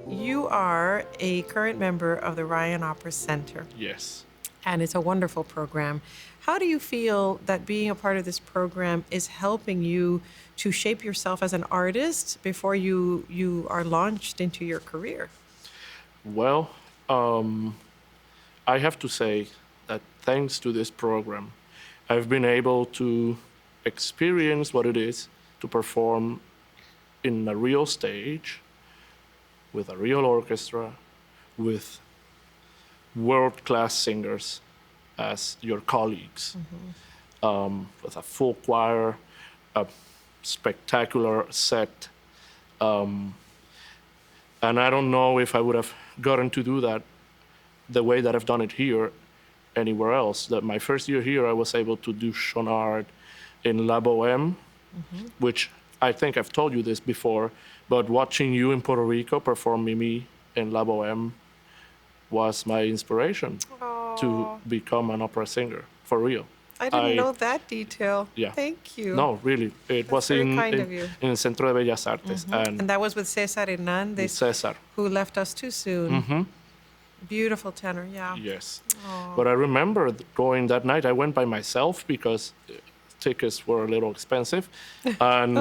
You are a current member of the Ryan Opera Center, Yes. and it's a wonderful program. How do you feel that being a part of this program is helping you to shape yourself as an artist before you are launched into your career? Well, I have to say that thanks to this program, I've been able to experience what it is to perform in a real stage with a real orchestra, with world class singers as your colleagues, with a full choir, a spectacular set. And I don't know if I would have gotten to do that the way that I've done it here anywhere else. That my first year here, I was able to do Chonard in La Boheme, which I think I've told you this before, but watching you in Puerto Rico perform Mimi in La Boheme was my inspiration to Oh, become an opera singer, for real. I didn't know that detail. Yeah. Thank you. No, really. It That's was very in, kind in, of you. in Centro de Bellas Artes and And that was with Cesar with Hernandez, Cesar. who left us too soon. Beautiful tenor, yeah. Yes. Oh. But I remember going that night. I went by myself because tickets were a little expensive, and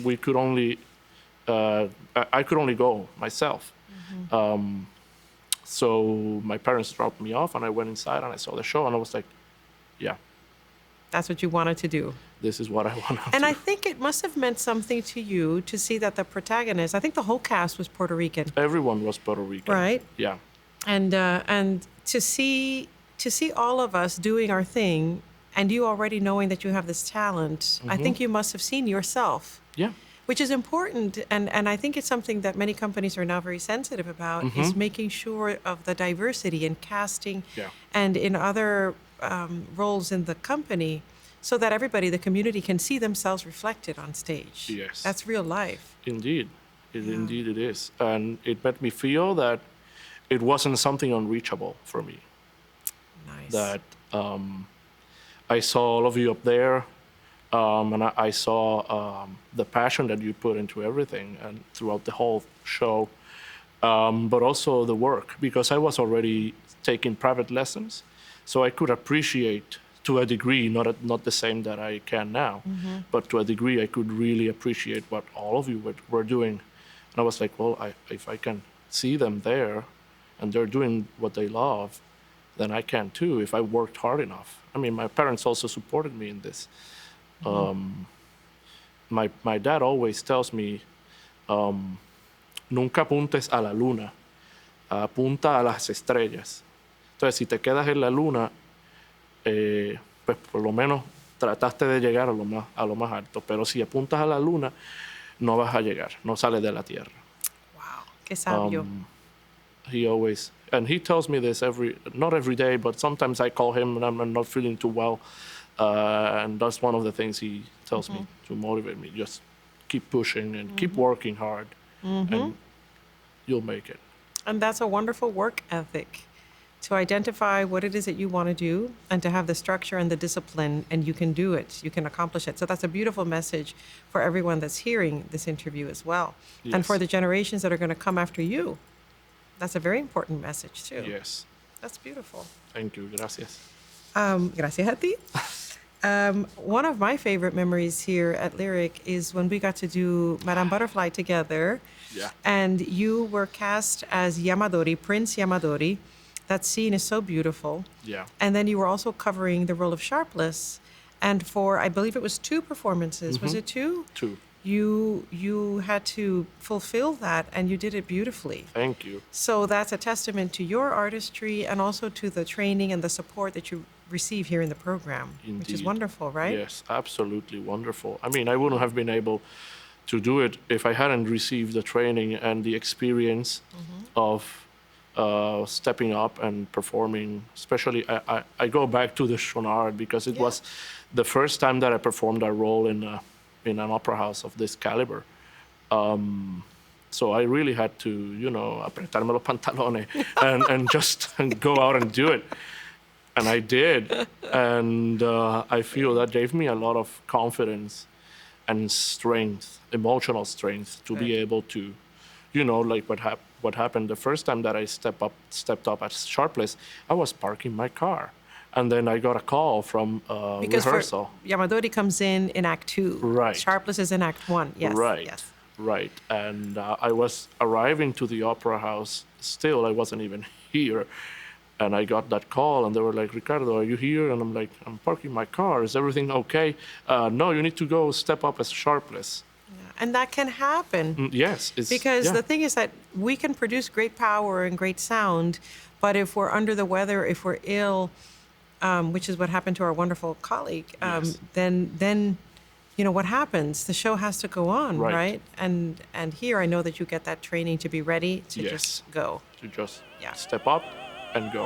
we could only I could only go myself. So my parents dropped me off, and I went inside and I saw the show, and I was like, yeah, That's what you wanted to do. this is what I want to And do. I think it must have meant something to you to see that the protagonist, I think the whole cast was Puerto Rican, Everyone was Puerto Rican. right? Yeah. And to see all of us doing our thing, and you already knowing that you have this talent, I think you must have seen yourself, Yeah. which is important. And I think it's something that many companies are now very sensitive about, is making sure of the diversity in casting Yeah. and in other roles in the company, so that everybody, the community, can see themselves reflected on stage. Yes. That's real life. Indeed. Indeed it is. And it made me feel that it wasn't something unreachable for me. Nice. That I saw all of you up there, and I saw the passion that you put into everything and throughout the whole show, but also the work, because I was already taking private lessons, so I could appreciate to a degree, not the same that I can now, but to a degree I could really appreciate what all of you were doing. And I was like, well, if I can see them there and they're doing what they love, then I can too if I worked hard enough. I mean, my parents also supported me in this. My dad always tells me, nunca apuntes a la luna, apunta a las estrellas. Entonces, si te quedas en la luna, pues por lo menos trataste de llegar a lo más alto. Pero si apuntas a la luna, no vas a llegar, no sales de la tierra. Wow. Qué sabio. He always, and he tells me this not every day, but sometimes I call him and I'm not feeling too well. And that's one of the things he tells me to motivate me. Just keep pushing and keep working hard, and you'll make it. And that's a wonderful work ethic, to identify what it is that you want to do and to have the structure and the discipline, and you can do it, you can accomplish it. So that's a beautiful message for everyone that's hearing this interview as well. And for Yes. the generations that are going to come after you. That's a very important message too. Yes. That's beautiful. Thank you. Gracias. Gracias a ti. One of my favorite memories here at Lyric is when we got to do Madame Butterfly together. Yeah. And you were cast as Yamadori, Prince Yamadori. That scene is so beautiful. Yeah. And then you were also covering the role of Sharpless. And for, I believe it was 2 performances. Was it 2? 2. You had to fulfill that, and you did it beautifully. Thank you. So that's a testament to your artistry and also to the training and the support that you receive here in the program, which is Indeed. wonderful, right? Yes, absolutely wonderful. I mean, I wouldn't have been able to do it if I hadn't received the training and the experience of stepping up and performing. Especially, I go back to the Chonard because it was the first time that I performed a role in an opera house of this caliber. So I really had to, apretarme los pantalones and just go out and do it. And I did. And I feel that gave me a lot of confidence and strength, emotional strength, to be Good. able to, like what happened the first time that I stepped up at Sharpless. I was parking my car, and then I got a call from Because rehearsal. Yamadori comes in Act 2. Right. Sharpless is in Act 1. Yes. Right. Yes. Right. And I was arriving to the opera house. Still, I wasn't even here. And I got that call, and they were like, Ricardo, are you here? And I'm like, I'm parking my car. Is everything okay? No, you need to go step up as Sharpless. And that can happen. Yes. Because yeah. the thing is that we can produce great power and great sound, but if we're under the weather, if we're ill, which is what happened to our wonderful colleague, Yes. then what happens? The show has to go on, Right. right? And here I know that you get that training to be ready to Yes. just go. To just Yeah. step up and go.